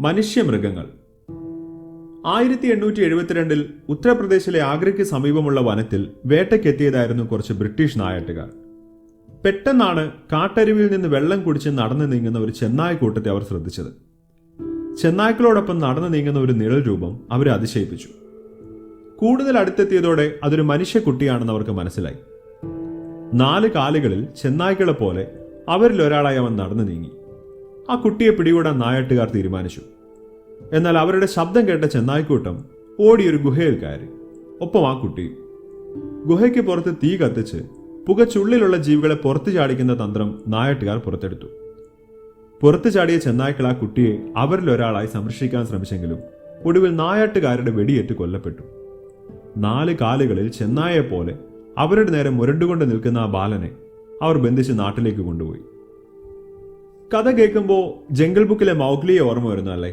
മനുഷ്യമൃഗങ്ങൾ. 1872 ഉത്തർപ്രദേശിലെ ആഗ്രയ്ക്ക് സമീപമുള്ള വനത്തിൽ വേട്ടയ്ക്കെത്തിയതായിരുന്നു കുറച്ച് ബ്രിട്ടീഷ് നായാട്ടുകാർ. പെട്ടെന്നാണ് കാട്ടരുവിയിൽ നിന്ന് വെള്ളം കുടിച്ച് നടന്നു നീങ്ങുന്ന ഒരു ചെന്നായ്ക്കൂട്ടത്തെ അവർ ശ്രദ്ധിച്ചത്. ചെന്നായ്ക്കളോടൊപ്പം നടന്നു നീങ്ങുന്ന ഒരു നിഴൽ രൂപം അവരെ അതിശയിപ്പിച്ചു. കൂടുതൽ അടുത്തെത്തിയതോടെ അതൊരു മനുഷ്യക്കുട്ടിയാണെന്ന് അവർക്ക് മനസ്സിലായി. 4 കാലുകളിൽ ചെന്നായ്ക്കളെ പോലെ അവരിൽ ഒരാളായി അവൻ നടന്നു നീങ്ങി. ആ കുട്ടിയെ പിടികൂടാൻ നായാട്ടുകാർ തീരുമാനിച്ചു. എന്നാൽ അവരുടെ ശബ്ദം കേട്ട ചെന്നായ്ക്കൂട്ടം ഓടിയൊരു ഗുഹയിൽ കയറി. ഒപ്പം ആ കുട്ടിയും. ഗുഹയ്ക്ക് പുറത്ത് തീ കത്തിച്ച് പുകച്ചുള്ളിലുള്ള ജീവികളെ പുറത്തു ചാടിക്കുന്ന തന്ത്രം നായാട്ടുകാർ പുറത്തെടുത്തു. പുറത്തു ചാടിയ ചെന്നായ്ക്കൾ ആ കുട്ടിയെ അവരിൽ ഒരാളായി സംരക്ഷിക്കാൻ ശ്രമിച്ചെങ്കിലും ഒടുവിൽ നായാട്ടുകാരുടെ വെടിയേറ്റ് കൊല്ലപ്പെട്ടു. 4 കാലുകളിൽ ചെന്നായെ അവരുടെ നേരെ മുരണ്ടുകൊണ്ട് നിൽക്കുന്ന ആ ബാലനെ അവർ ബന്ധിച്ച് നാട്ടിലേക്ക് കൊണ്ടുപോയി. കഥ കേൾക്കുമ്പോൾ ജംഗിൾ ബുക്കിലെ മൗഗ്ലിയെ ഓർമ്മ വരുന്നു അല്ലേ?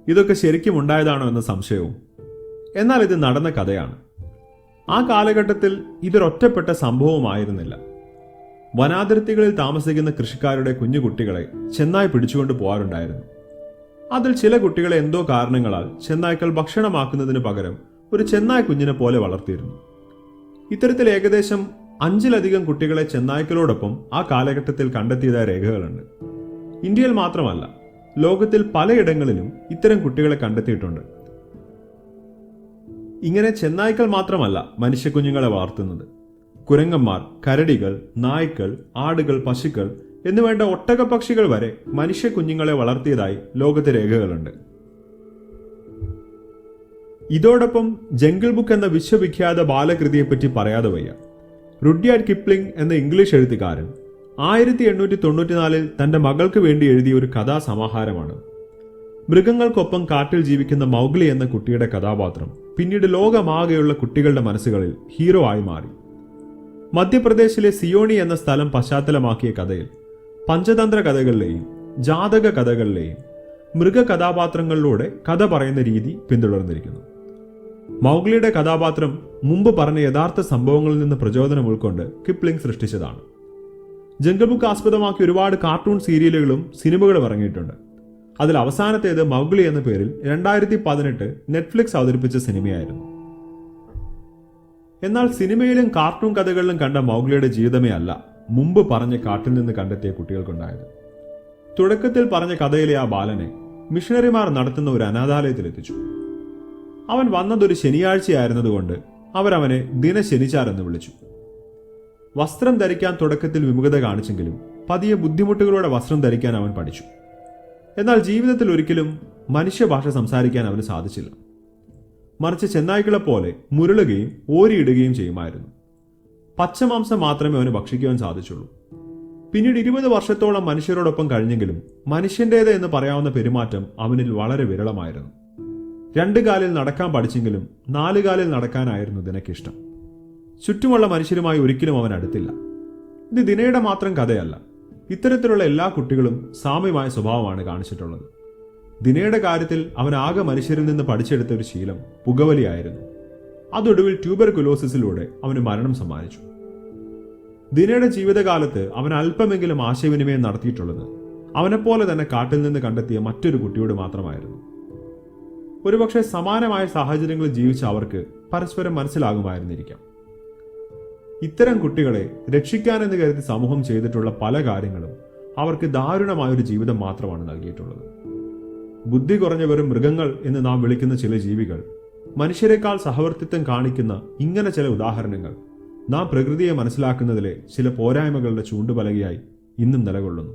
ഇതൊക്കെ ശരിക്കും ഉണ്ടായതാണോ എന്ന സംശയവും. എന്നാൽ ഇത് നടന്ന കഥയാണ്. ആ കാലഘട്ടത്തിൽ ഇതൊരൊറ്റപ്പെട്ട സംഭവമായിരുന്നില്ല. വനാതിർത്തികളിൽ താമസിക്കുന്ന കൃഷിക്കാരുടെ കുഞ്ഞുകുട്ടികളെ ചെന്നായ് പിടിച്ചുകൊണ്ട് പോകാറുണ്ടായിരുന്നു. അതിൽ ചില കുട്ടികളെ എന്തോ കാരണങ്ങളാൽ ചെന്നായ്ക്കൾ ഭക്ഷണമാക്കുന്നതിന് പകരം ഒരു ചെന്നായ് കുഞ്ഞിനെ പോലെ വളർത്തിയിരുന്നു. ഇത്തരത്തിൽ ഏകദേശം 5-ലധികം കുട്ടികളെ ചെന്നായ്ക്കളോടൊപ്പം ആ കാലഘട്ടത്തിൽ കണ്ടെത്തിയതായ രേഖകളുണ്ട്. ഇന്ത്യയിൽ മാത്രമല്ല, ലോകത്തിൽ പലയിടങ്ങളിലും ഇത്തരം കുട്ടികളെ കണ്ടെത്തിയിട്ടുണ്ട്. ഇങ്ങനെ ചെന്നായ്ക്കൾ മാത്രമല്ല മനുഷ്യക്കുഞ്ഞുങ്ങളെ വളർത്തുന്നത്. കുരങ്ങന്മാർ, കരടികൾ, നായ്ക്കൾ, ആടുകൾ, പശുക്കൾ എന്നുവേണ്ട ഒട്ടകപ്പക്ഷികൾ വരെ മനുഷ്യക്കുഞ്ഞുങ്ങളെ വളർത്തിയതായി ലോകത്തെ രേഖകളുണ്ട്. ഇതോടൊപ്പം ജംഗിൾ ബുക്ക് എന്ന വിശ്വവിഖ്യാത ബാലകൃതിയെപ്പറ്റി പറയാതെ വയ്യ. റുഡ്യാർഡ് കിപ്ലിംഗ് എന്ന ഇംഗ്ലീഷ് എഴുത്തുകാരൻ 1894 തന്റെ മകൾക്ക് വേണ്ടി എഴുതിയ ഒരു കഥാസമാഹാരമാണ്. മൃഗങ്ങൾക്കൊപ്പം കാട്ടിൽ ജീവിക്കുന്ന മൗഗ്ലി എന്ന കുട്ടിയുടെ കഥാപാത്രം പിന്നീട് ലോകമാകെയുള്ള കുട്ടികളുടെ മനസ്സുകളിൽ ഹീറോ ആയി മാറി. മധ്യപ്രദേശിലെ സിയോണി എന്ന സ്ഥലം പശ്ചാത്തലമാക്കിയ കഥയിൽ പഞ്ചതന്ത്ര കഥകളിലെയും ജാതക കഥകളിലെയും മൃഗകഥാപാത്രങ്ങളിലൂടെ കഥ പറയുന്ന രീതി പിന്തുടർന്നിരിക്കുന്നു. മൗഗ്ലിയുടെ കഥാപാത്രം മുമ്പ് പറഞ്ഞ യഥാർത്ഥ സംഭവങ്ങളിൽ നിന്ന് പ്രചോദനം ഉൾക്കൊണ്ട് കിപ്ലിംഗ് സൃഷ്ടിച്ചതാണ്. ജംഗിൾ ബുക്ക് ആസ്പദമാക്കി ഒരുപാട് കാർട്ടൂൺ സീരിയലുകളും സിനിമകളും ഇറങ്ങിയിട്ടുണ്ട്. അതിൽ അവസാനത്തേത് മൗഗ്ലി എന്ന പേരിൽ 2018 നെറ്റ്ഫ്ലിക്സ് അവതരിപ്പിച്ച സിനിമയായിരുന്നു. എന്നാൽ സിനിമയിലും കാർട്ടൂൺ കഥകളിലും കണ്ട മൗഗ്ലിയുടെ ജീവിതമേ അല്ല മുമ്പ് പറഞ്ഞ കാട്ടിൽ നിന്ന് കണ്ടെത്തിയ കുട്ടികൾക്കുണ്ടായത്. തുടക്കത്തിൽ പറഞ്ഞ കഥയിലെ ആ ബാലനെ മിഷണറിമാർ നടത്തുന്ന ഒരു അനാഥാലയത്തിലെത്തിച്ചു. അവൻ വന്നതൊരു ശനിയാഴ്ചയായിരുന്നതുകൊണ്ട് അവരവനെ ദിനശനിച്ചാർ എന്ന് വിളിച്ചു. വസ്ത്രം ധരിക്കാൻ തുടക്കത്തിൽ വിമുഖത കാണിച്ചെങ്കിലും പതിയെ ബുദ്ധിമുട്ടുകളോടെ വസ്ത്രം ധരിക്കാൻ അവൻ പഠിച്ചു. എന്നാൽ ജീവിതത്തിൽ ഒരിക്കലും മനുഷ്യഭാഷ സംസാരിക്കാൻ അവന് സാധിച്ചില്ല. മറിച്ച് ചെന്നായ്ക്കളെ പോലെ മുരളുകയും ഓരിയിടുകയും ചെയ്യുമായിരുന്നു. പച്ചമാംസം മാത്രമേ അവന് ഭക്ഷിക്കുവാൻ സാധിച്ചുള്ളൂ. പിന്നീട് 20 വർഷത്തോളം മനുഷ്യരോടൊപ്പം കഴിഞ്ഞെങ്കിലും മനുഷ്യൻ്റേത് എന്ന് പറയാവുന്ന പെരുമാറ്റം അവനിൽ വളരെ വിരളമായിരുന്നു. 2 കാലിൽ നടക്കാൻ പഠിച്ചെങ്കിലും 4 കാലിൽ നടക്കാനായിരുന്നു ദിനയ്ക്കിഷ്ടം. ചുറ്റുമുള്ള മനുഷ്യരുമായി ഒരിക്കലും അവൻ അടുത്തില്ല. ഇത് ദിനയുടെ മാത്രം കഥയല്ല. ഇത്തരത്തിലുള്ള എല്ലാ കുട്ടികളും സാമ്യമായ സ്വഭാവമാണ് കാണിച്ചിട്ടുള്ളത്. ദിനയുടെ കാര്യത്തിൽ അവൻ ആകെ മനുഷ്യരിൽ നിന്ന് പഠിച്ചെടുത്ത ഒരു ശീലം പുകവലിയായിരുന്നു. അതൊടുവിൽ ട്യൂബർകുലോസിസിലൂടെ അവന് മരണം സമ്മാനിച്ചു. ദിനയുടെ ജീവിതകാലത്ത് അവൻ അല്പമെങ്കിലും ആശയവിനിമയം നടത്തിയിട്ടുള്ളത് അവനെപ്പോലെ തന്നെ കാട്ടിൽ നിന്ന് കണ്ടെത്തിയ മറ്റൊരു കുട്ടിയോട് മാത്രമായിരുന്നു. ഒരുപക്ഷെ സമാനമായ സാഹചര്യങ്ങളിൽ ജീവിച്ച അവർക്ക് പരസ്പരം മനസ്സിലാകുമായിരുന്നിരിക്കാം. ഇത്തരം കുട്ടികളെ രക്ഷിക്കാനെന്ന് കരുതി സമൂഹം ചെയ്തിട്ടുള്ള പല കാര്യങ്ങളും അവർക്ക് ദാരുണമായൊരു ജീവിതം മാത്രമാണ് നൽകിയിട്ടുള്ളത്. ബുദ്ധി കുറഞ്ഞ വെറും മൃഗങ്ങൾ എന്ന് നാം വിളിക്കുന്ന ചില ജീവികൾ മനുഷ്യരെക്കാൾ സഹവർത്തിത്വം കാണിക്കുന്ന ഇങ്ങനെ ചില ഉദാഹരണങ്ങൾ നാം പ്രകൃതിയെ മനസ്സിലാക്കുന്നതിലെ ചില പോരായ്മകളുടെ ചൂണ്ടുപലകയായി ഇന്നും നിലകൊള്ളുന്നു.